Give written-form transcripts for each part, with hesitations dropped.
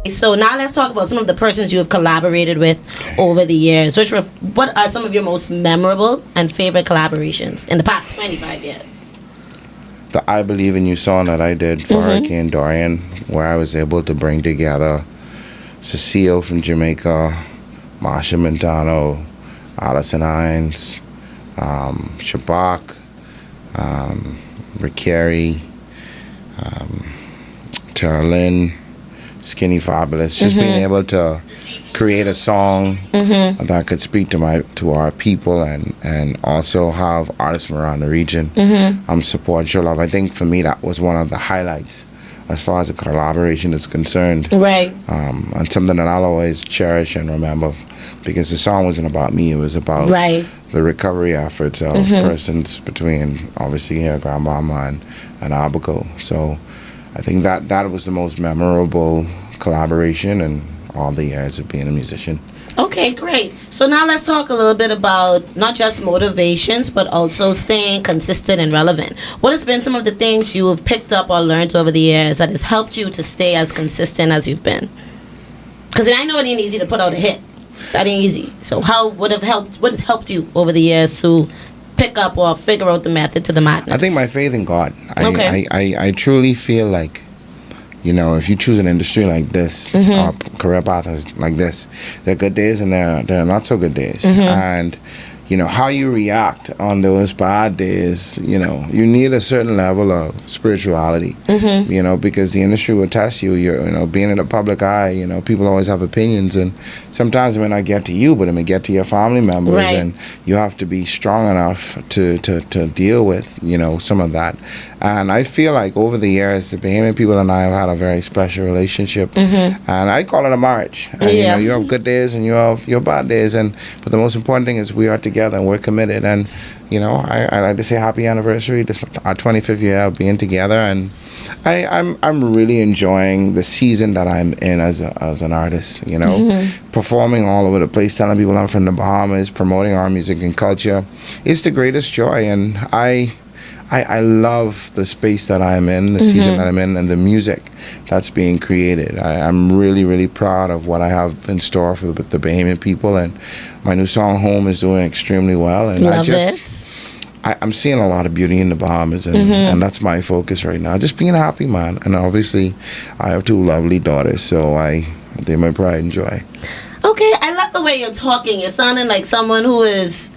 So now let's talk about some of the persons you have collaborated with over the years. What are some of your most memorable and favorite collaborations in the past 25 years? The I Believe in You song that I did for Hurricane Dorian, where I was able to bring together Cecile from Jamaica, Marsha Montano, Allison Hines, Shabak, Rick Carey, Tara Lynn, Skinny Fabulous, just being able to create a song that could speak to our people and also have artists from around the region support Show Love. I think for me that was one of the highlights as far as the collaboration is concerned. Right. And something that I'll always cherish and remember, because the song wasn't about me, it was about the recovery efforts of persons between obviously here Grand Bahama and Abaco. So I think that was the most memorable collaboration in all the years of being a musician. Okay, great. So now let's talk a little bit about not just motivations, but also staying consistent and relevant. What has been some of the things you have picked up or learned over the years that has helped you to stay as consistent as you've been? Because I know it ain't easy to put out a hit. That ain't easy. So what has helped you over the years to pick up or figure out the method to the madness? I think my faith in God. I truly feel like, if you choose an industry like this, or career paths like this, there are good days and there are not so good days. And, how you react on those bad days, you need a certain level of spirituality, because the industry will test you. Being in the public eye, people always have opinions, and sometimes it may not get to you, but it may get to your family members, and you have to be strong enough to deal with, some of that. And I feel like over the years, the Bahamian people and I have had a very special relationship, and I call it a marriage. And, you have good days and you have your bad days, but the most important thing is we are together and we're committed. And I like to say happy anniversary. This our 25th year of being together, and I'm really enjoying the season that I'm in as an artist. Performing all over the place, telling people I'm from the Bahamas, promoting our music and culture. It's the greatest joy, and I love the space that I'm in, the season that I'm in, and the music that's being created. I'm really, really proud of what I have in store for the Bahamian people, and my new song Home is doing extremely well. And I'm seeing a lot of beauty in the Bahamas, and that's my focus right now. Just being happy, man. And obviously, I have two lovely daughters, so they're my pride and joy. Okay, I love the way you're talking. You're sounding like someone who is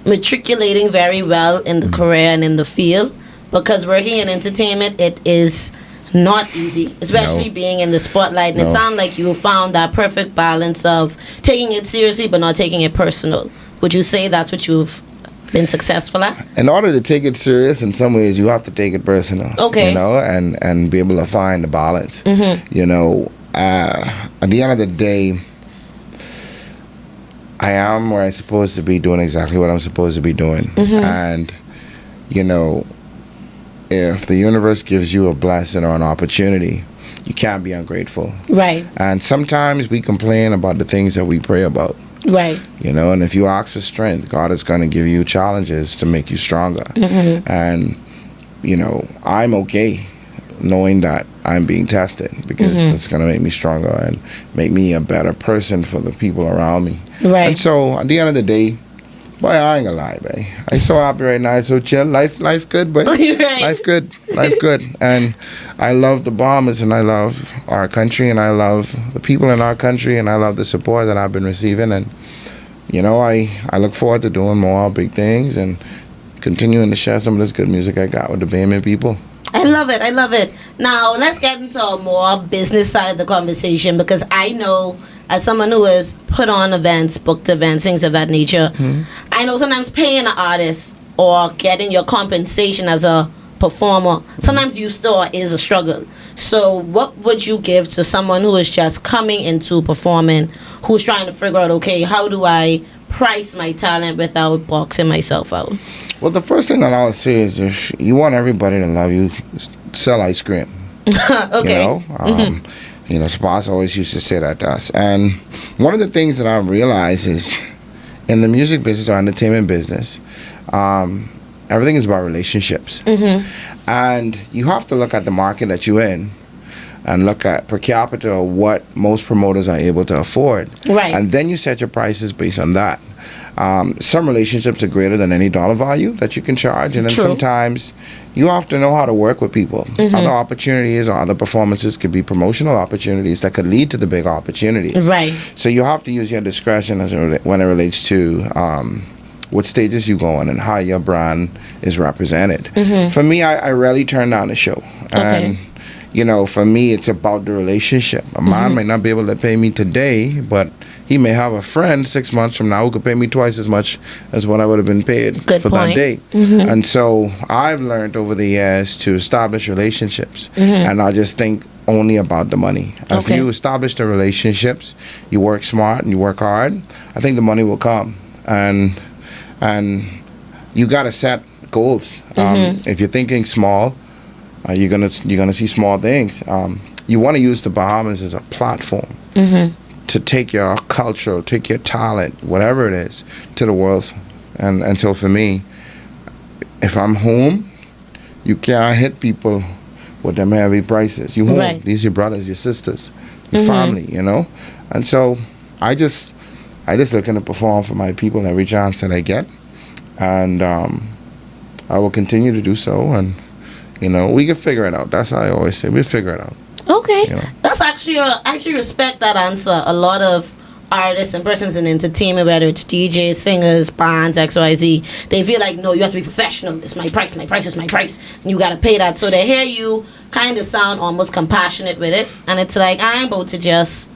matriculating very well in the career and in the field, because working in entertainment, it is not easy, especially being in the spotlight. And it sounds like you found that perfect balance of taking it seriously but not taking it personal. Would you say that's what you've been successful at? In order to take it serious, in some ways you have to take it personal. Okay. And be able to find the balance. At the end of the day, I am where I'm supposed to be, doing exactly what I'm supposed to be doing. And, if the universe gives you a blessing or an opportunity, you can't be ungrateful. Right. And sometimes we complain about the things that we pray about. Right. And if you ask for strength, God is going to give you challenges to make you stronger. And, I'm okay knowing that I'm being tested, because it's going to make me stronger and make me a better person for the people around me. Right. And so at the end of the day, boy, I ain't gonna lie, babe. I'm so happy right now. I'm so chill. Life good, but life good. And I love the Bahamas, and I love our country, and I love the people in our country, and I love the support that I've been receiving. And I look forward to doing more big things and continuing to share some of this good music I got with the Bahamian people. I love it. Now, let's get into a more business side of the conversation, because I know, as someone who has put on events, booked events, things of that nature, I know sometimes paying an artist or getting your compensation as a performer, sometimes you still is a struggle. So what would you give to someone who is just coming into performing, who's trying to figure out, okay, how do I price my talent without boxing myself out? Well, the first thing that I would say is, if you want everybody to love you, sell ice cream. Okay. Spots always used to say that to us. And one of the things that I realized is, in the music business or entertainment business, everything is about relationships. And you have to look at the market that you're in and look at per capita what most promoters are able to afford. Right. And then you set your prices based on that. Some relationships are greater than any dollar value that you can charge, and then True. sometimes you have to know how to work with people. Other opportunities or other performances could be promotional opportunities that could lead to the big opportunities. Right. So you have to use your discretion when it relates to what stages you go on and how your brand is represented. For me, I rarely turn down a show. And, you know, for me, it's about the relationship. A man might not be able to pay me today, but he may have a friend 6 months from now who could pay me twice as much as what I would have been paid for that day. And so I've learned over the years to establish relationships and not just think only about the money. If you establish the relationships, you work smart and you work hard, I think the money will come. And you got to set goals. If you're thinking small, you're gonna see small things. You want to use the Bahamas as a platform to take your culture, take your talent, whatever it is, to the world. And so for me, if I'm home, you can't hit people with them heavy prices. You home. Right. These are your brothers, your sisters, your family, you know. And so I just looking to perform for my people every chance that I get, and I will continue to do so. And you know, we can figure it out. That's how I always say, we'll figure it out. Okay, you know? That's actually I actually respect that answer. A lot of artists and persons in entertainment, whether it's DJs, singers, bands, XYZ, they feel like, no, you have to be professional. It's my price is my price, and you gotta pay that. So they hear you kind of sound almost compassionate with it, and it's like, I ain't about to just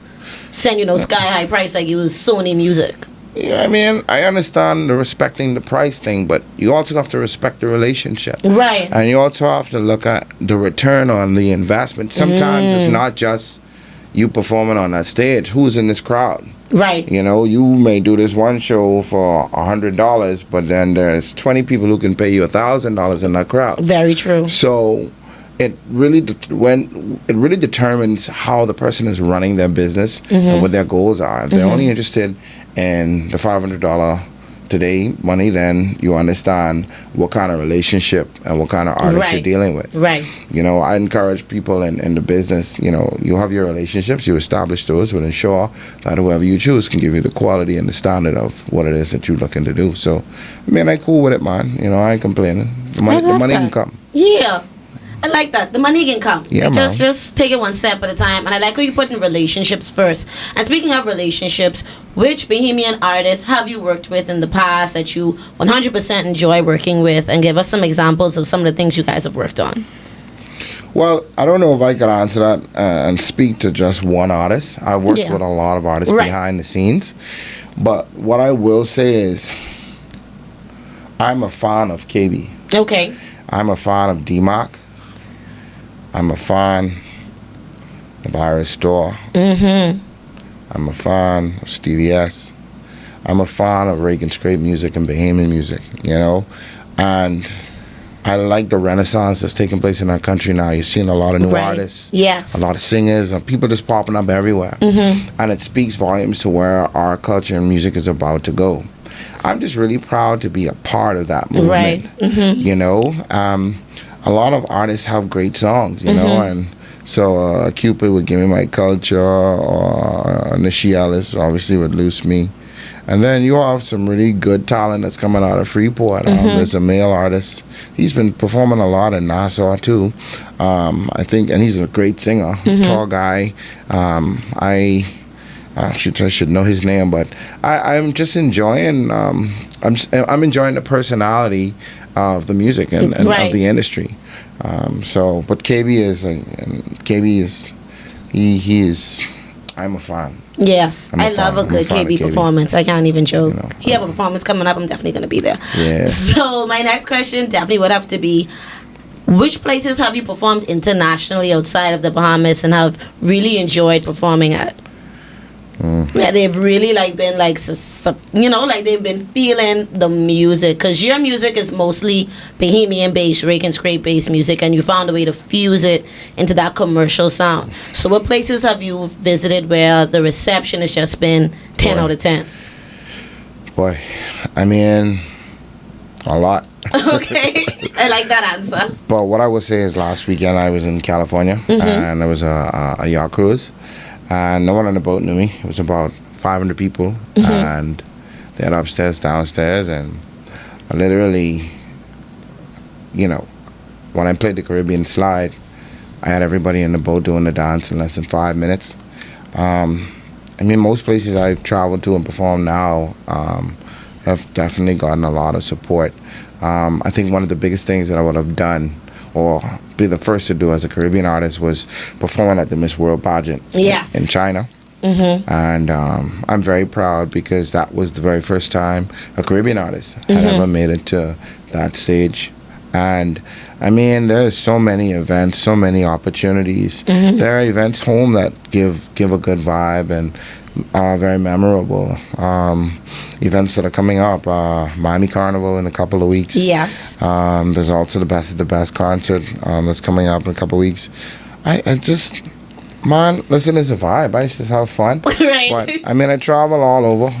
send sky high price like it was Sony Music. Yeah, I mean, I understand the respecting the price thing, but you also have to respect the relationship. Right. And you also have to look at the return on the investment. Sometimes it's not just you performing on that stage. Who's in this crowd? Right. You know, you may do this one show for $100, but then there's 20 people who can pay you $1,000 in that crowd. Very true. So it really determines how the person is running their business and what their goals are. If they're only interested in the $500 today money, then you understand what kind of relationship and what kind of artist you're dealing with. Right. You know, I encourage people in the business, you know, you have your relationships, you establish those, but ensure that whoever you choose can give you the quality and the standard of what it is that you're looking to do. So, I mean, I'm cool with it, man. You know, I ain't complaining. The money can come. Yeah. I like that. The money can come. Yeah, just take it one step at a time. And I like how you put in relationships first. And speaking of relationships, which Bahamian artists have you worked with in the past that you 100% enjoy working with? And give us some examples of some of the things you guys have worked on. Well, I don't know if I could answer that and speak to just one artist. I worked with a lot of artists behind the scenes. But what I will say is I'm a fan of KB. Okay. I'm a fan of D-Mac. I'm a fan of Iris Store. I'm a fan of Stevie S. I'm a fan of Reagan Scrape music and Bahamian music, you know. And I like the renaissance that's taking place in our country now. You're seeing a lot of new artists. Yes. A lot of singers and people just popping up everywhere. And it speaks volumes to where our culture and music is about to go. I'm just really proud to be a part of that movement. You know, a lot of artists have great songs, you know, and so Cupid would Give Me My Culture, or Nishi Ellis obviously would Loose Me. And then you have some really good talent that's coming out of Freeport. There's a male artist. He's been performing a lot in Nassau too, I think, and he's a great singer, tall guy. I should know his name, but I'm just enjoying. I'm enjoying the personality of the music and of the industry. But KB is he is. I'm a fan. Yes, I love a good KB performance. I can't even joke. You know, he have a performance coming up. I'm definitely gonna be there. Yeah. So my next question definitely would have to be, which places have you performed internationally outside of the Bahamas and have really enjoyed performing at? Where they've really been they've been feeling the music, because your music is mostly Bahamian based, rake and scrape based music, and you found a way to fuse it into that commercial sound. So what places have you visited where the reception has just been 10 out of 10? Boy, I mean, a lot. Okay, I like that answer. But what I would say is last weekend I was in California, and there was a yacht cruise, and no one on the boat knew me. It was about 500 people, and they had upstairs, downstairs, and I literally, when I played the Caribbean slide, I had everybody in the boat doing the dance in less than 5 minutes. Most places I've traveled to and performed now have definitely gotten a lot of support. I think one of the biggest things that I would have done or be the first to do as a Caribbean artist was performing at the Miss World pageant in China. And I'm very proud because that was the very first time a Caribbean artist had ever made it to that stage. And there's so many events, so many opportunities. There are events home that give a good vibe and are very memorable. Events that are coming up, Miami Carnival in a couple of weeks. Yes. There's also the Best of the Best concert that's coming up in a couple of weeks. Listen, it's a vibe. I just have fun. Right. But I travel all over.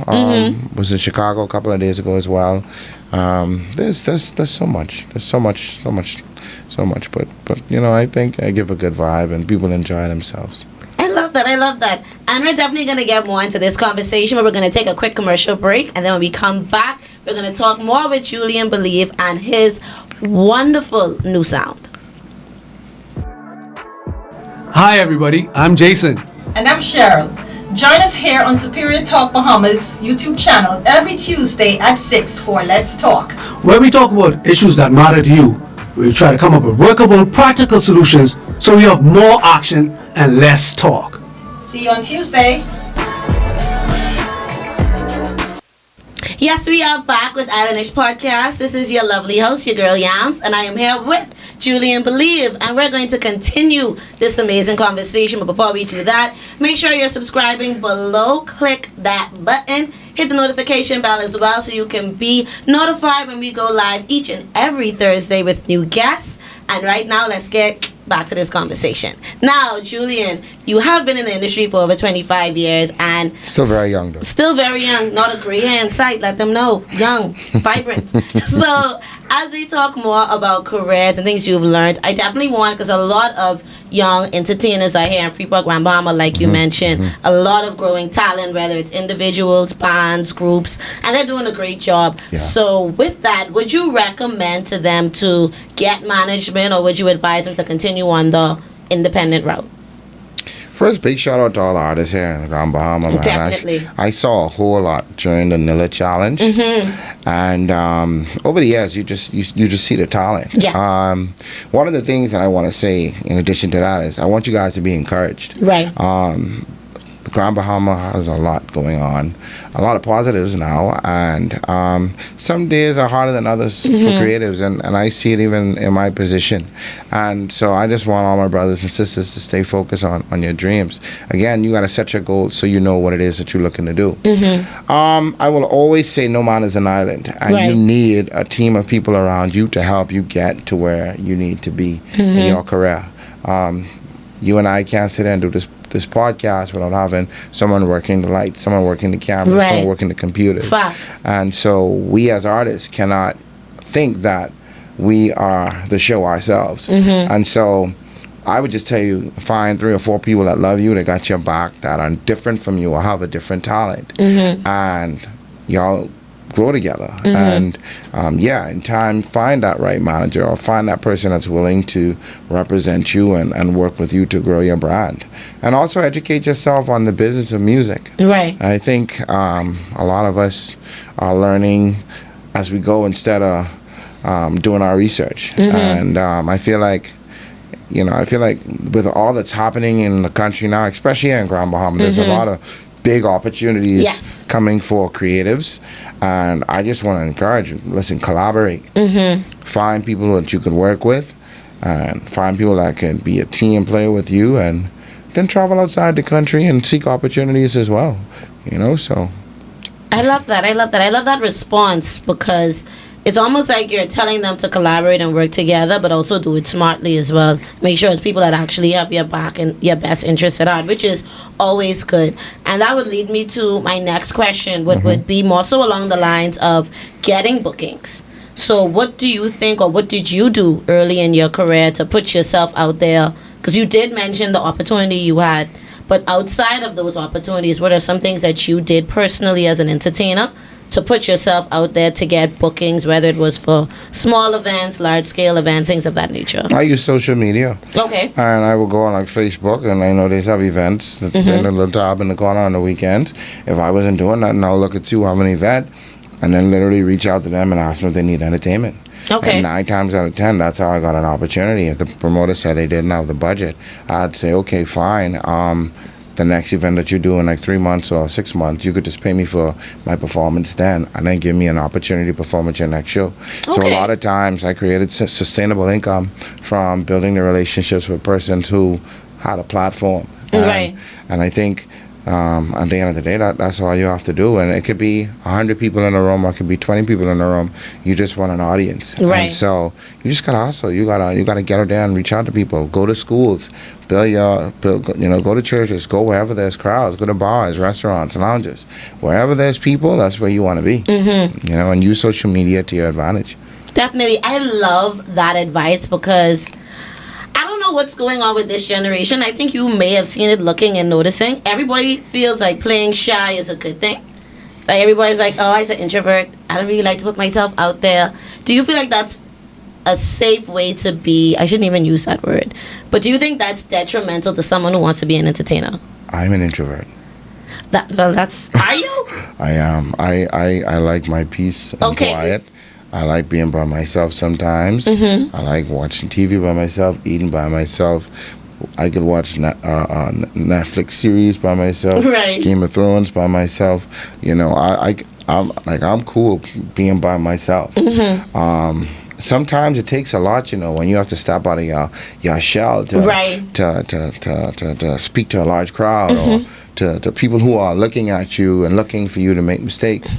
Was in Chicago a couple of days ago as well. There's so much. There's so much. But I think I give a good vibe and people enjoy themselves. I love that. And we're definitely going to get more into this conversation, but we're going to take a quick commercial break. And then when we come back, we're going to talk more with Julien Believe and his wonderful new sound. Hi everybody, I'm Jason. And I'm Cheryl. Join us here on Superior Talk Bahamas YouTube channel every Tuesday at 6 for Let's Talk, where we talk about issues that matter to you. We try to come up with workable, practical solutions so we have more action and less talk. See you on Tuesday. Yes, we are back with Islandish Podcast. This is your lovely host, your girl Yams, and I am here with Julien Believe, and we're going to continue this amazing conversation. But before we do that, make sure you're subscribing below. Click that button. Hit the notification bell as well so you can be notified when we go live each and every Thursday with new guests. And right now, let's get back to this conversation. Now, Julien, you have been in the industry for over 25 years and still very young, though. Still very young. Not a gray hair in sight. Let them know. Young, vibrant. So, as we talk more about careers and things you've learned, I definitely want, because a lot of young entertainers are here in Freeport, Grand Bahama, like you mentioned. A lot of growing talent, whether it's individuals, bands, groups, and they're doing a great job. Yeah. So with that, would you recommend to them to get management, or would you advise them to continue on the independent route? First, big shout out to all the artists here in Grand Bahama, man. Definitely. I saw a whole lot during the Nilla Challenge, and over the years, you just see the talent. Yes. One of the things that I want to say, in addition to that, is I want you guys to be encouraged. Right. The Grand Bahama has a lot going on, a lot of positives now, and some days are harder than others for creatives, and I see it even in my position. And so I just want all my brothers and sisters to stay focused on your dreams. Again, you got to set your goals so you know what it is that you're looking to do. I will always say no man is an island, and you need a team of people around you to help you get to where you need to be in your career. You and I can't sit there and do this podcast without having someone working the lights, someone working the camera, someone working the computers. Facts. And so we as artists cannot think that we are the show ourselves. And so I would just tell you, find 3 or 4 people that love you, that got your back, that are different from you or have a different talent. And y'all grow together. And in time, find that right manager or find that person that's willing to represent you and work with you to grow your brand. And also educate yourself on the business of music. Right. I think a lot of us are learning as we go instead of doing our research. And I feel like with all that's happening in the country now, especially here in Grand Bahama, there's a lot of big opportunities coming for creatives, and I just want to encourage you, listen, collaborate. Find people that you can work with, and find people that can be a team player with you, and then travel outside the country and seek opportunities as well, so I love that. I love that response, because it's almost like you're telling them to collaborate and work together, but also do it smartly as well. Make sure it's people that actually have your back and your best interest at heart, which is always good. And that would lead me to my next question, would be more so along the lines of getting bookings. So what do you think, or what did you do early in your career to put yourself out there? Because you did mention the opportunity you had, but outside of those opportunities, what are some things that you did personally as an entertainer to put yourself out there to get bookings, whether it was for small events, large-scale events, things of that nature? I use social media. Okay. And I will go on like Facebook, and I know they have events. In a little tab in the corner on the weekends. If I wasn't doing that, I'll look at you have an event, and then literally reach out to them and ask them if they need entertainment. Okay. And 9 times out of 10, that's how I got an opportunity. If the promoter said they didn't have the budget, I'd say, okay, fine. The next event that you do in like 3 months or 6 months, you could just pay me for my performance then, and then give me an opportunity to perform at your next show. Okay. So a lot of times I created sustainable income from building the relationships with persons who had a platform. Right. And I think at the end of the day, that's all you have to do. And it could be 100 people in a room, or it could be 20 people in a room. You just want an audience. Right. And so you just gotta hustle. You gotta get out there and reach out to people. Go to schools. Go to churches. Go wherever there's crowds. Go to bars, restaurants, lounges. Wherever there's people, that's where you want to be. Mm-hmm. And use social media to your advantage. Definitely. I love that advice, because I don't know what's going on with this generation. I think you may have seen it, looking and noticing. Everybody feels like playing shy is a good thing. Like everybody's like, oh, I'm an introvert. I don't really like to put myself out there. Do you feel like that's a safe way to be? I shouldn't even use that word. But do you think that's detrimental to someone who wants to be an entertainer? I'm an introvert. Are you? I am. I like my peace and quiet. I like being by myself sometimes. Mm-hmm. I like watching TV by myself, eating by myself. I could watch Netflix series by myself, right. Game of Thrones by myself. I'm cool being by myself. Mm-hmm. Sometimes it takes a lot, when you have to step out of your shell to speak to a large crowd, mm-hmm. or to people who are looking at you and looking for you to make mistakes.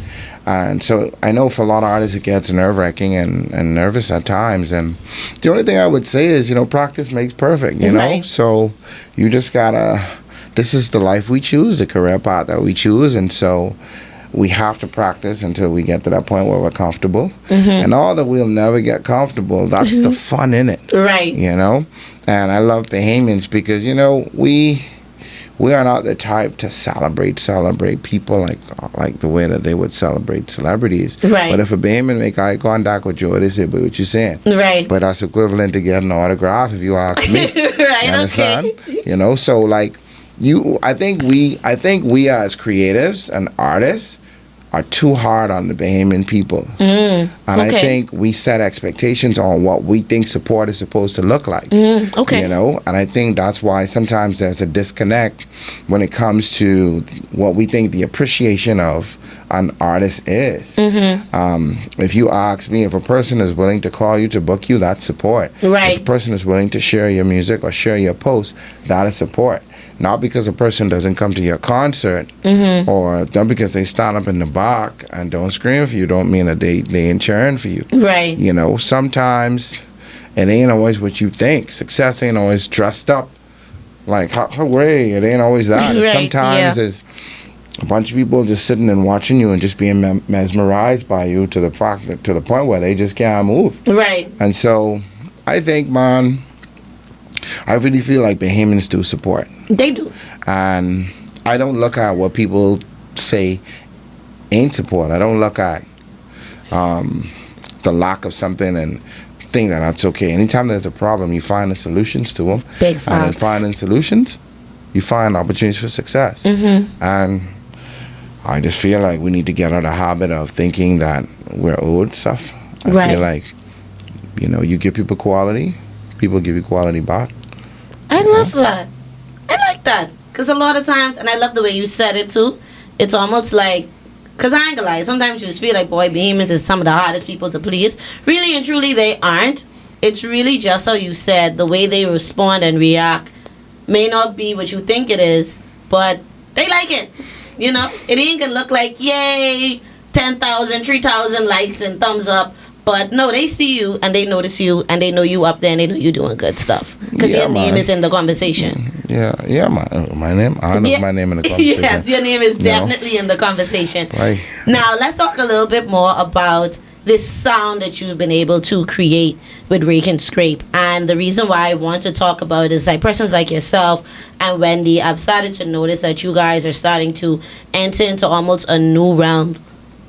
And so I know for a lot of artists it gets nerve-wracking and nervous at times. And the only thing I would say is, practice makes perfect, you know? So you just this is the life we choose, the career path that we choose. And so we have to practice until we get to that point where we're comfortable. Mm-hmm. And although we'll never get comfortable, that's the fun in it. Right. And I love Bahamians because, we are not the type to celebrate people like the way that they would celebrate celebrities. Right. But if a Bahamian make eye contact with you, they say, but what you saying? Right. But that's equivalent to getting an autograph if you ask me. Right, you understand? Okay. So I think we as creatives and artists are too hard on the Bahamian people. And I think we set expectations on what we think support is supposed to look like. And I think that's why sometimes there's a disconnect when it comes to what we think the appreciation of an artist is. If you ask me, if a person is willing to call you to book you, that's support. Right. If a person is willing to share your music or share your post, that is support. Not because a person doesn't come to your concert, or not because they stand up in the back and don't scream for you, don't mean that they ain't cheering for you. Right. Sometimes it ain't always what you think. Success ain't always dressed up like hooray. It ain't always that. Right. Sometimes it's a bunch of people just sitting and watching you and just being mesmerized by you to the point where they just can't move. Right. And so I think, man, I really feel like Bahamians do support. They do. And I don't look at what people say ain't support. I don't look at the lack of something and think that that's okay. Anytime there's a problem, you find the solutions to them. Big facts. And in finding solutions, you find opportunities for success. And I just feel like we need to get out of the habit of thinking that we're owed stuff. I feel like, you give people quality, people give you quality back. I love that. I like that. Because a lot of times, and I love the way you said it too, it's almost like, because I ain't gonna lie, sometimes you just feel like, boy, Bahamians is some of the hardest people to please. Really and truly, they aren't. It's really just how you said, the way they respond and react may not be what you think it is, but they like it. It ain't gonna look like, yay, 10,000, 3,000 likes and thumbs up. But no, they see you and they notice you and they know you up there and they know you doing good stuff. Because your name is in the conversation. My name? I know my name in the conversation. Yes, your name is definitely in the conversation. Right. Now, let's talk a little bit more about this sound that you've been able to create with Rake and Scrape. And the reason why I want to talk about it is like persons like yourself and Wendy, I've started to notice that you guys are starting to enter into almost a new realm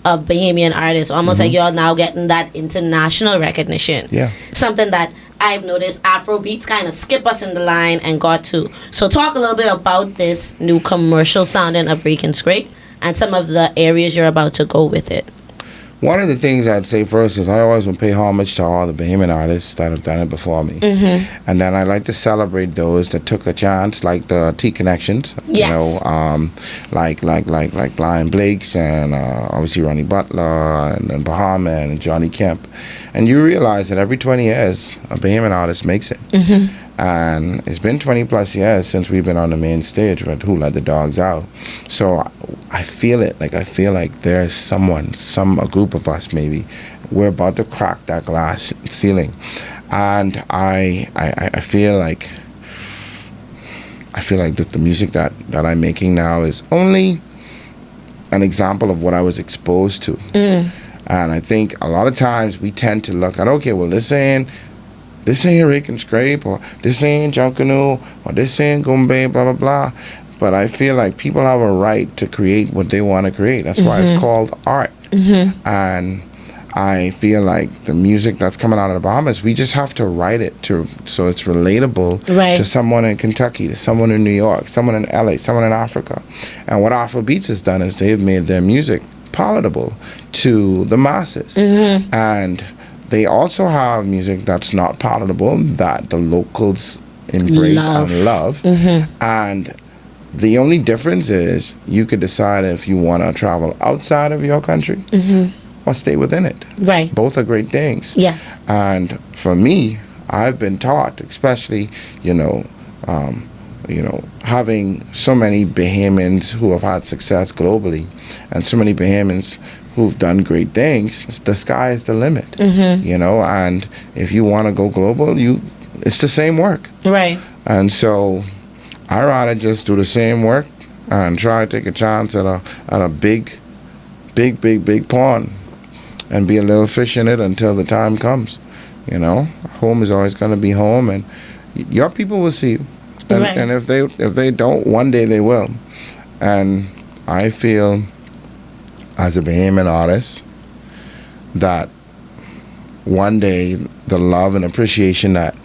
of Bahamian artists, almost like you're now getting that international recognition. Yeah. Something that I've noticed Afrobeats kind of skip us in the line and got to. So talk a little bit about this new commercial sounding of Rake and Scrape and some of the areas you're about to go with it. One of the things I'd say first is I always want to pay homage to all the Bahamian artists that have done it before me. And then I like to celebrate those that took a chance, like the T Connections, you know, like Lion Blakes and obviously Ronnie Butler and Bahama and Johnny Kemp. And you realize that every 20 years, a Bahamian artist makes it. And it's been 20 plus years since we've been on the main stage with Who Let the Dogs Out. So I feel it. Like I feel like there's a group of us maybe, we're about to crack that glass ceiling. And I feel like that the music that I'm making now is only an example of what I was exposed to. And I think a lot of times we tend to look at, okay, well, this ain't Rake and Scrape, or this ain't Junkanoo, or this ain't Gumbe, blah, blah, blah. But I feel like people have a right to create what they want to create. That's why it's called art. And I feel like the music that's coming out of the Bahamas, we just have to write it so it's relatable to someone in Kentucky, to someone in New York, someone in LA, someone in Africa. And what Afrobeats has done is they've made their music palatable to the masses. And they also have music that's not palatable, that the locals embrace and love. And the only difference is you could decide if you want to travel outside of your country or stay within it. Right. Both are great things. Yes. And for me, I've been taught, especially, having so many Bahamians who have had success globally and so many Bahamians who've done great things, the sky is the limit, you know, and if you want to go global, it's the same work. Right. And so I rather just do the same work and try to take a chance at a big pond and be a little fish in it until the time comes. You know, home is always going to be home, and your people will see you. And if they don't, one day they will. And I feel, as a Bahamian artist, that one day the love and appreciation that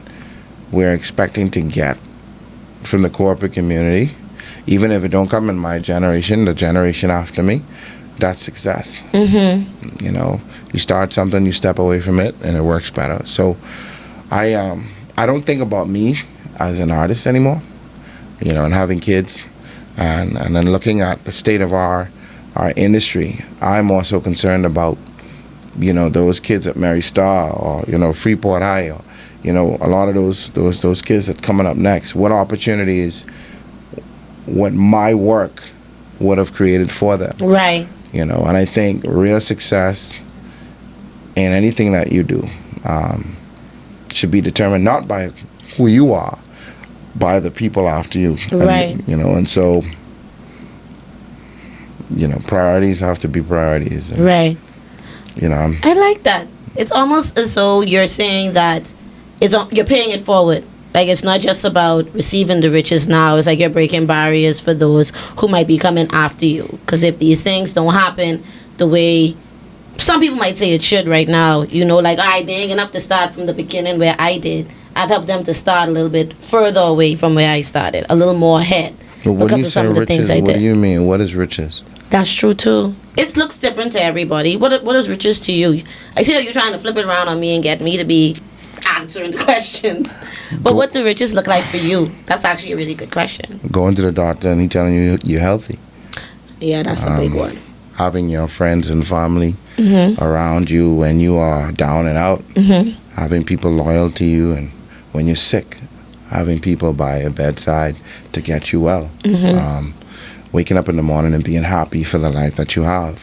we're expecting to get from the corporate community, even if it don't come in my generation, the generation after me, that's success. You know, you start something, you step away from it, and it works better. So I don't think about me as an artist anymore, you know, and having kids and then looking at the state of our industry. I'm also concerned about, you know, those kids at Mary Star or, you know, Freeport High, or, you know, a lot of those kids that coming up next. What opportunities, what my work would have created for them. Right. You know, and I think real success in anything that you do should be determined not by who you are, by the people after you. Right. And, you know, and so, you know, priorities have to be priorities. And, right. You know, I like that. It's almost as though you're saying that you're paying it forward. Like, it's not just about receiving the riches now. It's like you're breaking barriers for those who might be coming after you. Because if these things don't happen the way some people might say it should right now, you know, like, all right, they ain't enough to start from the beginning where I did. I've helped them to start a little bit further away from where I started, a little more ahead. Because of some of the things I did. What do you mean? What is riches? That's true too. It looks different to everybody. What is riches to you? I see how you're trying to flip it around on me and get me to be answering the questions. But what do riches look like for you? That's actually a really good question. Going to the doctor and he telling you you're healthy. Yeah, that's a big one. Having your friends and family around you when you are down and out. Having people loyal to you, and when you're sick, having people by your bedside to get you well. Waking up in the morning and being happy for the life that you have.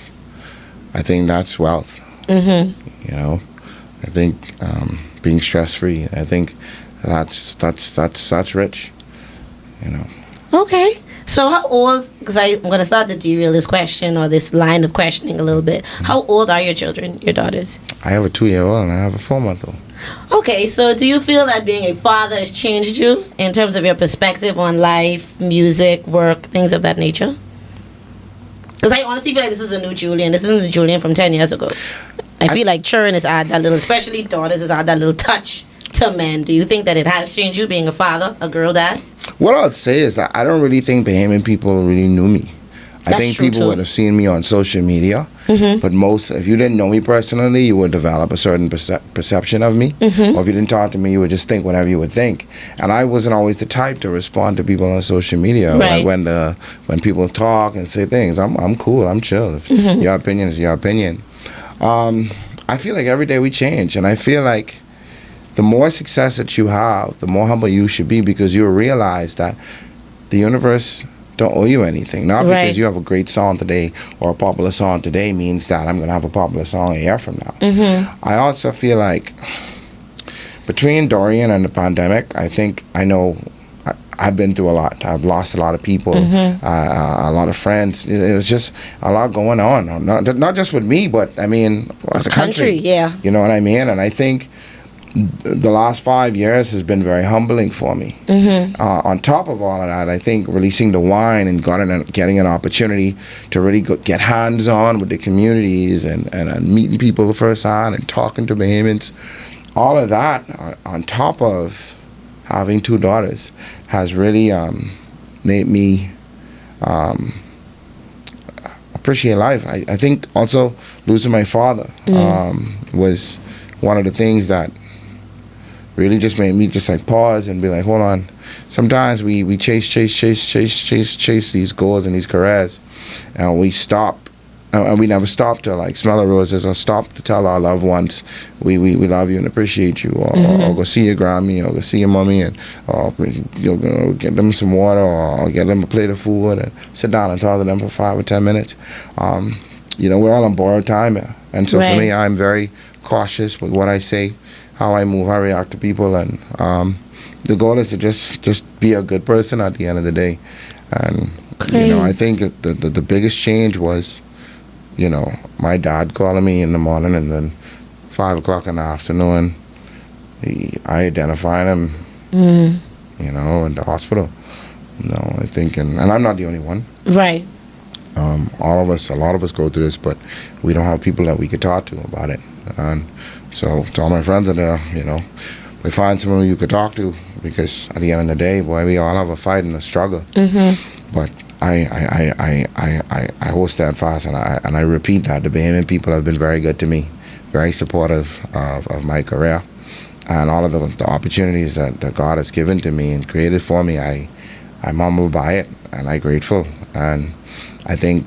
I think that's wealth. You know, I think being stress-free, I think that's rich, you know. Okay. So how old, because I'm going to start to derail this question or this line of questioning a little bit. How old are your children, your daughters? I have a 2-year-old and I have a 4-month-old. Okay, so do you feel that being a father has changed you in terms of your perspective on life, music, work, things of that nature? Because I honestly feel like this is a new Julien. This isn't the Julien from 10 years ago. I feel like children is add that little, especially daughters, is add that little touch to men. Do you think that it has changed you being a father, a girl dad? What I would say is I don't really think Bahamian people really knew me. I think people would have seen me on social media, but if you didn't know me personally, you would develop a certain perception of me. Or if you didn't talk to me, you would just think whatever you would think. And I wasn't always the type to respond to people on social media. Right. When people talk and say things, I'm cool, I'm chill. If your opinion is your opinion. I feel like every day we change, and I feel like the more success that you have, the more humble you should be, because you'll realize that the universe don't owe you anything. Not because you have a great song today or a popular song today means that I'm going to have a popular song a year from now. I also feel like between Dorian and the pandemic, I've been through a lot. I've lost a lot of people, a lot of friends. It was just a lot going on. Not just with me, but I mean, as a country. Yeah. You know what I mean? And I think the last 5 years has been very humbling for me. On top of all of that, I think releasing the wine and getting an opportunity to really get hands-on with the communities and meeting people the first time and talking to Bahamians, all of that on top of having 2 daughters has really made me appreciate life. I think also losing my father was one of the things that really just made me just like pause and be like, hold on. Sometimes we chase these goals and these careers, and we stop, and we never stop to like smell the roses or stop to tell our loved ones we love you and appreciate you, or go see your Grammy, or go see your mommy, and get them some water, or get them a plate of food and sit down and talk to them for 5 or 10 minutes. We're all on borrowed time here, and so for me, I'm very cautious with what I say, how I move, how I react to people, and the goal is to just be a good person at the end of the day. And I think the biggest change was, my dad calling me in the morning, and then 5 o'clock in the afternoon, I identified him, in the hospital. I think, and I'm not the only one. Right. A lot of us go through this, but we don't have people that we could talk to about it. And so to all my friends that we find someone you could talk to, because at the end of the day, boy, we all have a fight and a struggle. But I hold steadfast, and I repeat that the Bahamian people have been very good to me, very supportive of my career, and all of the opportunities that God has given to me and created for me. I'm humbled by it, and I'm grateful, and I think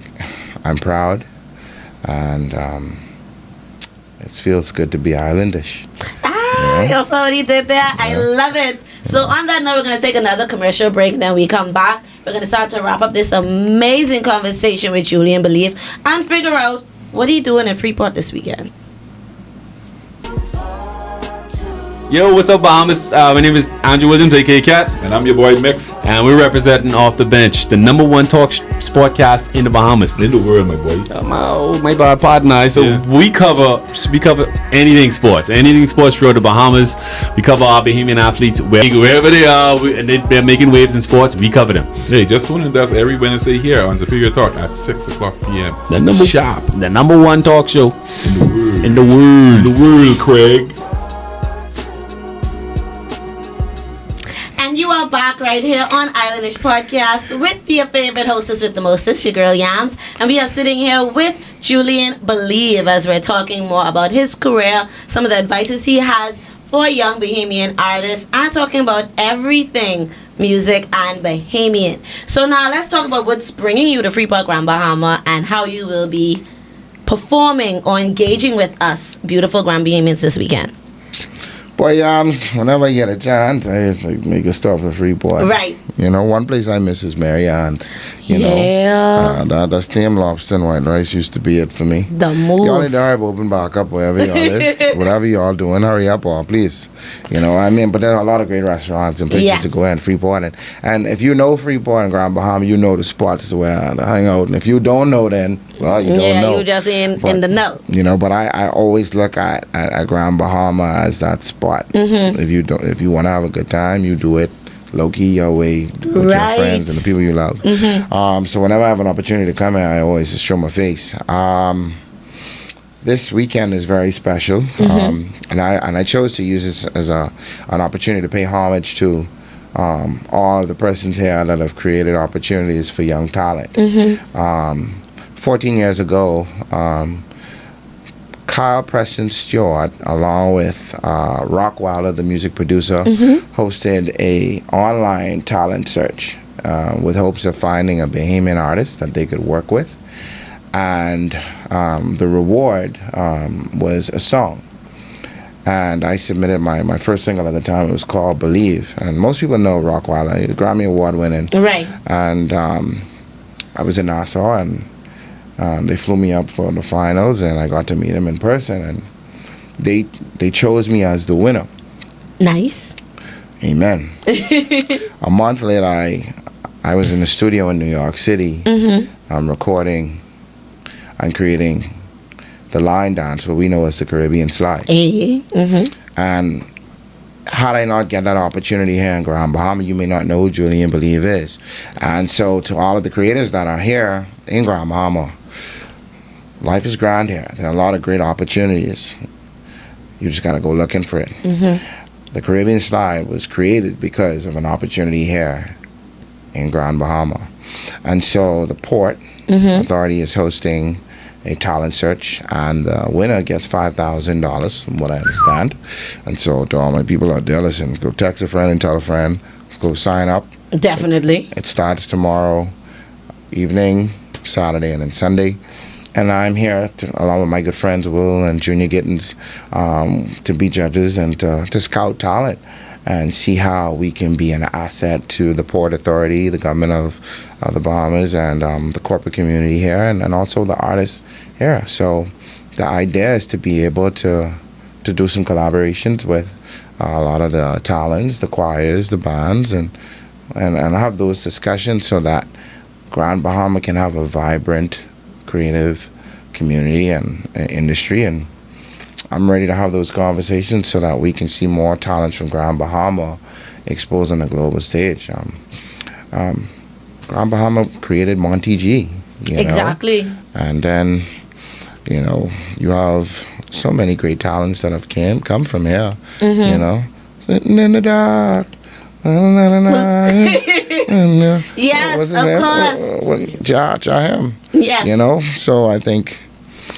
I'm proud, and it feels good to be Islandish. You saw what he did there? Yeah. I love it. So on that note, we're going to take another commercial break, and then we come back. We're going to start to wrap up this amazing conversation with Julien Believe and figure out what are you doing in Freeport this weekend. Yo, what's up, Bahamas? My name is Andrew Williams, aka Cat. And I'm your boy Mix. And we're representing Off the Bench, the #1 talk sportcast in the Bahamas. In the world, my boy. My bad partner. So we cover anything sports throughout the Bahamas. We cover our Bahamian athletes wherever they are, and they're making waves in sports. We cover them. Hey, just tune in to us every Wednesday here on Superior Talk at 6 o'clock p.m. The #1 talk show in the world, Craig. And you are back right here on Islandish Podcast with your favorite hostess with the mostest, your girl Yams. And we are sitting here with Julien Believe as we're talking more about his career, some of the advices he has for young Bahamian artists, and talking about everything music and Bahamian. So now let's talk about what's bringing you to Freeport, Grand Bahama, and how you will be performing or engaging with us beautiful Grand Bahamians this weekend. Boy, whenever I get a chance, I just like make a stop at Freeport. Right. You know, one place I miss is Marianne's. You know, that steamed lobster and white rice used to be it for me. The move. Y'all need to hurry up, open back up wherever y'all is. Whatever y'all doing, hurry up, or please. You know, I mean, but there are a lot of great restaurants and places to go in Freeport. And if you know Freeport and Grand Bahama, you know the spots where to hang out. And if you don't know, then, well, you don't know. Yeah, you just in the know. You know, but I always look at Grand Bahama as that spot. Mm-hmm. If you want to have a good time, you do it low-key your way with your friends and the people you love. Mm-hmm. So whenever I have an opportunity to come here, I always just show my face. This weekend is very special, and I chose to use this as an opportunity to pay homage to all of the persons here that have created opportunities for young talent. 14 years ago, Kyle Preston Stewart, along with Rockwilder, the music producer, hosted a online talent search with hopes of finding a Bahamian artist that they could work with. And the reward was a song. And I submitted my first single at the time. It was called Believe. And most people know Rockwilder. He's Grammy Award winning. Right. And I was in Nassau, and they flew me up for the finals, and I got to meet him in person, and they chose me as the winner. Nice. Amen. A month later, I was in the studio in New York City. I'm recording and creating the line dance, what we know as the Caribbean slide. And had I not get that opportunity here in Grand Bahama, you may not know who Julien Believe is. And so to all of the creators that are here in Grand Bahama, life is grand here. There are a lot of great opportunities. You just got to go looking for it. The Caribbean slide was created because of an opportunity here in Grand Bahama. And so the Port Authority is hosting a talent search, and the winner gets $5,000, from what I understand. And so to all my people out there, listen, go text a friend and tell a friend, go sign up. Definitely. It starts tomorrow evening, Saturday, and then Sunday. And I'm here, along with my good friends Will and Junior Gittins, to be judges and to scout talent and see how we can be an asset to the Port Authority, the government of the Bahamas, and the corporate community here, and also the artists here. So the idea is to be able to do some collaborations with a lot of the talents, the choirs, the bands, and have those discussions so that Grand Bahama can have a vibrant, creative community and industry. And I'm ready to have those conversations so that we can see more talents from Grand Bahama exposed on the global stage. Grand Bahama created Monty G. Exactly. And then, you have so many great talents that have come from here. Sitting in the dark. Yes, of course. Jahem. Yes. So I think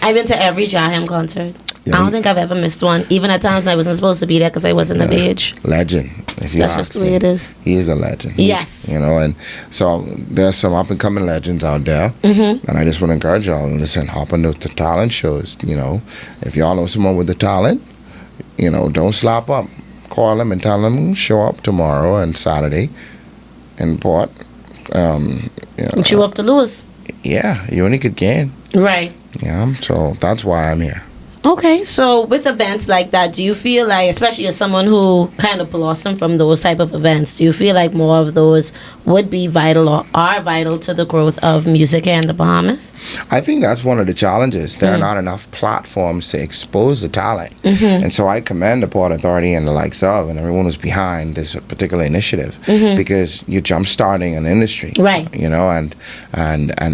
I've been to every Jahem concert. I don't think I've ever missed one. Even at times I wasn't supposed to be there because I wasn't of age. Legend. If you That's just the way it is. He is a legend. Yes. And so there's some up and coming legends out there. And I just want to encourage y'all, listen, hop on the talent shows. If y'all know someone with the talent, don't slap up. Call them and tell them show up tomorrow and Saturday in Port. What you have to lose? Yeah, you only could gain. Right. Yeah, so that's why I'm here. Okay, so with events like that, do you feel like, especially as someone who kind of blossomed from those type of events, do you feel like more of those would be vital or are vital to the growth of music in the Bahamas? I think that's one of the challenges. There are not enough platforms to expose the talent. And so I commend the Port Authority and the likes of, and everyone who's behind this particular initiative, because you're jump-starting an industry. Right. And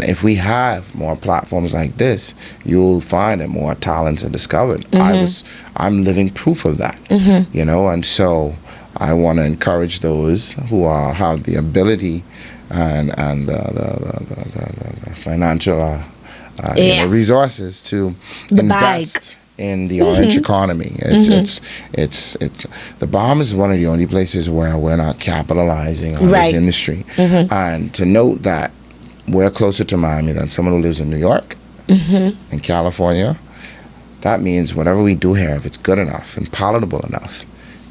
if we have more platforms like this, you'll find that more talents are discovered. I'm living proof of that. And so I want to encourage those who have the ability and the financial resources to invest in the orange economy. It's the Bahamas is one of the only places where we're not capitalizing on this industry. And to note that we're closer to Miami than someone who lives in New York and California, that means whatever we do here, if it's good enough and palatable enough,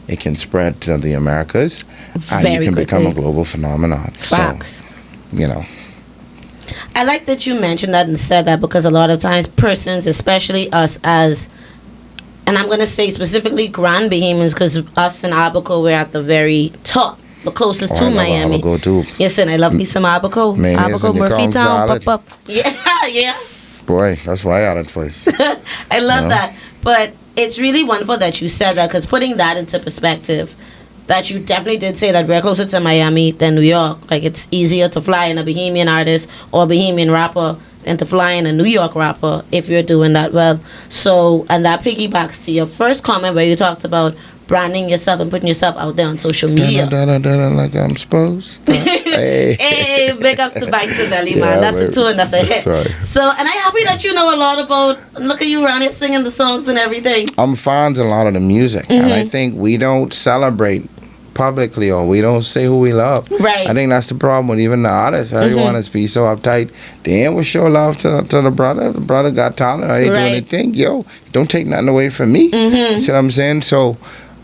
it can spread to the Americas, and Very you can become a quickly. global phenomenon. Facts. So, you know. I like that you mentioned that and said that, because a lot of times persons, especially us as, and I'm going to say specifically Grand Bahamians, because us in Abaco, we're at the very top, the closest I to love Miami. Abaco too. Yes, and I love me some Abaco. Mayonnaise Abaco, and your Murphy Kong Town, salad. pop. Yeah, yeah. Boy, that's why I had it first. I love You know? that. But it's really wonderful that you said that, because putting that into perspective, that you definitely did say that we're closer to Miami than New York. Like, it's easier to fly in a Bahamian artist or a Bahamian rapper than to fly in a New York rapper if you're doing that well. So, and that piggybacks to your first comment where you talked about branding yourself and putting yourself out there on social media. Like I'm supposed to. Hey. Hey, big up to Bang to Belly, man. Yeah, That's a babe. tune, that's a hit. Sorry. So, and I'm happy that you know a lot about, look at you around here singing the songs and everything. I'm fans of a lot of the music, and Mm-hmm. I think we don't celebrate publicly, or we don't say who we love. Right. I think that's the problem with even the artists. Everyone is be so uptight. They ain't will show love to the brother. If the brother got talent, or they Right. doing anything, yo, don't take nothing away from me. You see what I'm saying? So,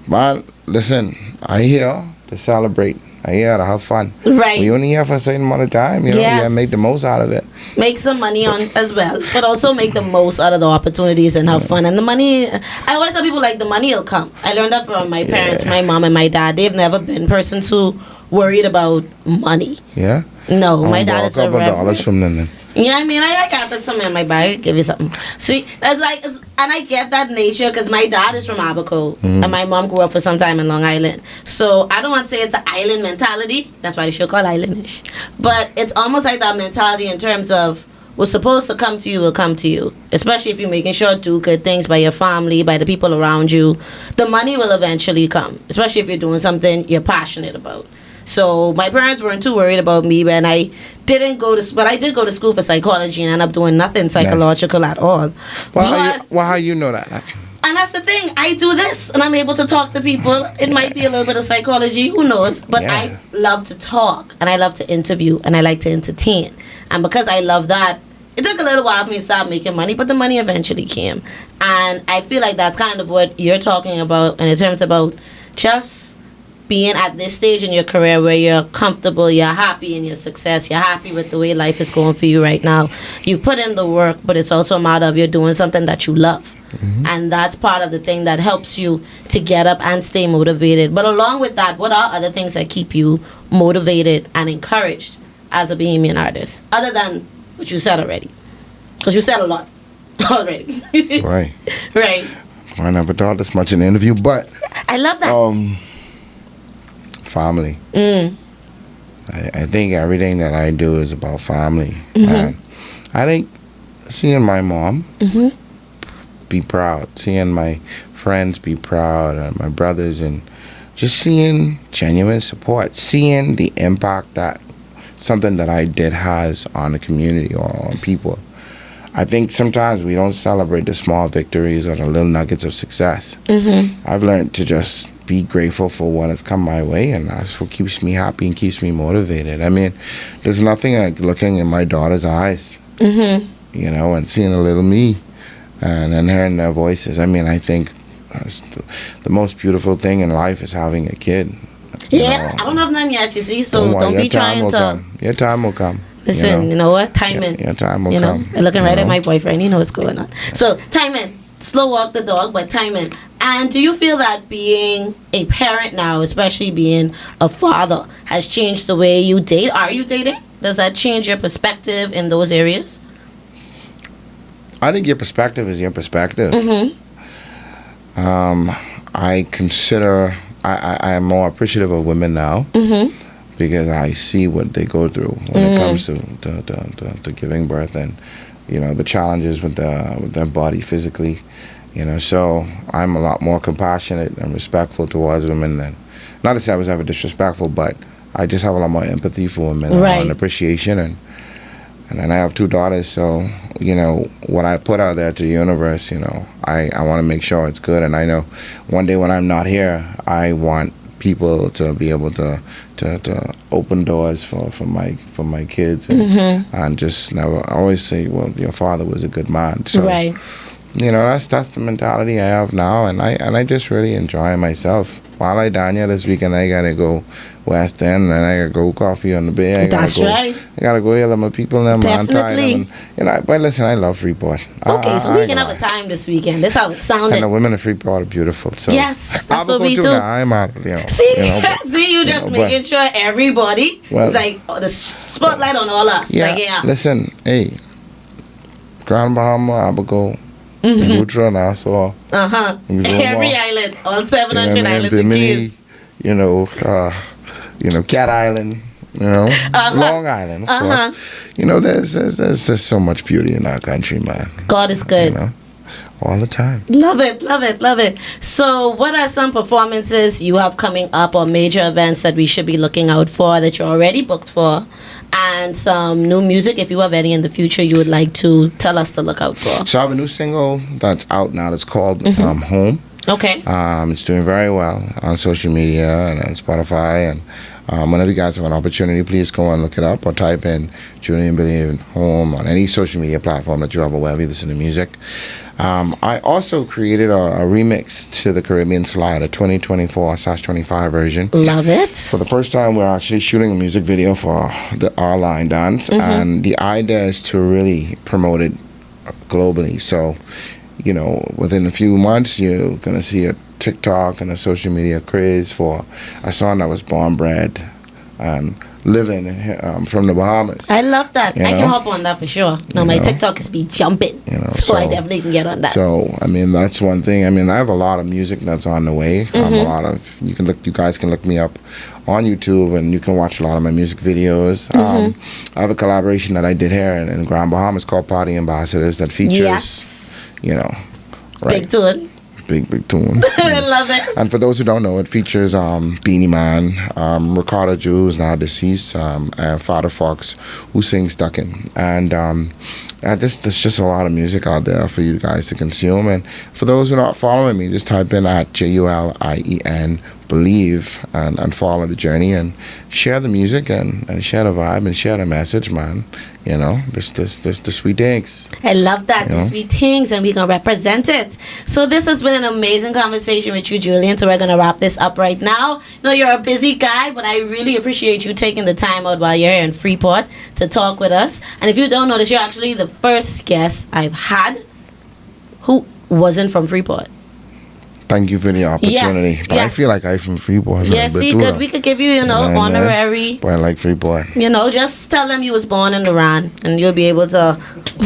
man, listen, I here to celebrate. I here to have fun. Right. We only here for a certain amount of time. You know, Yes. we gotta make the most out of it. Make some money on as well, but also make the most out of the opportunities and have fun. And the money, I always tell people, like, the money will come. I learned that from my parents, my mom and my dad. They've never been persons who worried about money. Yeah. No, my I'll dad borrow is a a couple dollars reverend. from them. Then. Yeah, I mean, I got that somewhere in my bag. Give you something. See, that's like, and I get that nature because my dad is from Abaco and my mom grew up for some time in Long Island. So I don't want to say it's an island mentality. That's why they should call Islandish. But it's almost like that mentality in terms of what's supposed to come to you will come to you. Especially if you're making sure to do good things by your family, by the people around you. The money will eventually come. Especially if you're doing something you're passionate about. So my parents weren't too worried about me when I didn't go to, but I did go to school for psychology and ended up doing nothing psychological at all. Well, how you know that? And that's the thing. I do this and I'm able to talk to people. It might be a little bit of psychology, who knows? But Yeah. I love to talk and I love to interview and I like to entertain. And because I love that, it took a little while for me to start making money, but the money eventually came. And I feel like that's kind of what you're talking about, and in terms about just being at this stage in your career where you're comfortable, you're happy in your success, you're happy with the way life is going for you right now. You've put in the work, but it's also a matter of you're doing something that you love. And that's part of the thing that helps you to get up and stay motivated. But along with that, what are other things that keep you motivated and encouraged as a Bahamian artist? Other than what you said already. Because you said a lot already. Right. Right. I never thought this much in the interview, but I love that. family. Mm. I think everything that I do is about family. And I think seeing my mom be proud, seeing my friends be proud, and my brothers, and just seeing genuine support, seeing the impact that something that I did has on the community or on people. I think sometimes we don't celebrate the small victories or the little nuggets of success. I've learned to just be grateful for what has come my way, and that's what keeps me happy and keeps me motivated. I mean, there's nothing like looking in my daughter's eyes, you know, and seeing a little me and then hearing their voices. I mean, I think the most beautiful thing in life is having a kid. Yeah, I don't have none yet, you see, so worry, don't your be time trying will to... come. Your time will come. Listen, you know what? Timing. Your time will you know, come. I'm looking right you at know? my boyfriend. You know what's going on. So, timing. Slow walk the dog, but timing. And do you feel that being a parent now, especially being a father, has changed the way you date? Are you dating? Does that change your perspective in those areas? I think your perspective is your perspective. I consider I am more appreciative of women now because I see what they go through when it comes to giving birth, and you know the challenges with their body physically. You know, so I'm a lot more compassionate and respectful towards women than, not to say I was ever disrespectful, but I just have a lot more empathy for women Right. and appreciation, and then I have 2 daughters, so you know what I put out there to the universe, you know, I want to make sure it's good, and I know one day when I'm not here, I want people to be able to open doors for my kids, and just never always say, well, your father was a good man, so Right. you know that's the mentality I have now, and I just really enjoy myself. while I down here this weekend, I gotta go West End, and I gotta go Coffee on the Bay. That's right. I gotta go hear my people and them. Definitely. But listen, I love Freeport. Okay, so we can have a time this weekend. That's how it sounded. And the women of Freeport are beautiful. So yes, that's what we do. I'm out, See, see, you just making sure everybody is like the spotlight on all us. Yeah, like, yeah. Listen, hey, Grand Bahama, Abaco, Lutra, Nassau. Every island, all 700 islands and keys. Cat Island, Long Island, of course. There's so much beauty in our country, man. God is good. All the time. Love it, love it, love it. So what are some performances you have coming up or major events that we should be looking out for that you're already booked for? And some new music, if you have any in the future you would like to tell us to look out for. So I have a new single that's out now that's called Home. Okay. It's doing very well on social media and on Spotify, and whenever you guys have an opportunity, please go and look it up or type in Julien Believe Home on any social media platform that you have wherever you listen to music. I also created a remix to the Caribbean Slide, a 2024/25 version. Love it. For the first time, we're actually shooting a music video for our line dance, and the idea is to really promote it globally. So, within a few months, you're going to see a TikTok and a social media craze for a song that was born, bred, and living from the Bahamas. I love that. I can hop on that for sure. No, my TikTok is be jumping. So I definitely can get on that. So, that's one thing. I have a lot of music that's on the way. You guys can look me up on YouTube, and you can watch a lot of my music videos. I have a collaboration that I did here in Grand Bahama. It's called Party Ambassadors that features, big tune. Big tune. I love it. And for those who don't know, it features Beanie Man, Ricardo Jew, who's now deceased, and Father Fox, who sings Duckin'. And there's just a lot of music out there for you guys to consume. And for those who are not following me, just type in at JULIEN Believe and follow the journey and share the music and share the vibe and share the message, man. Just the sweet things. I love that, the sweet things, and we're going to represent it. So this has been an amazing conversation with you, Julien. So we're going to wrap this up right now. You're a busy guy, but I really appreciate you taking the time out while you're here in Freeport to talk with us. And if you don't know this, you're actually the first guest I've had who wasn't from Freeport. Thank you for the opportunity. Yes, but I feel like I'm from Freeport. Yeah, see, good. We could give you, honorary. But I like Freeport. Just tell them you was born in Iran, and you'll be able to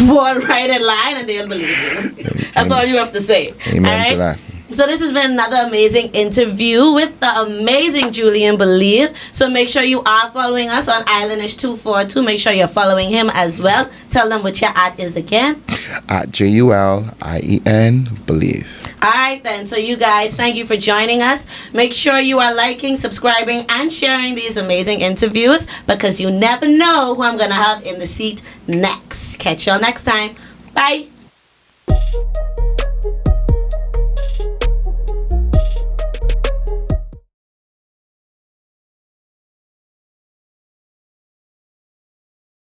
fall right in line, and they'll believe you. That's all you have to say. Amen to that. So this has been another amazing interview with the amazing Julien Believe. So make sure you are following us on Islandish 242. Make sure you're following him as well. Tell them what your at is again. At JULIEN Believe. Alright then, so you guys, thank you for joining us. Make sure you are liking, subscribing, and sharing these amazing interviews, because you never know who I'm going to have in the seat next. Catch y'all next time. Bye.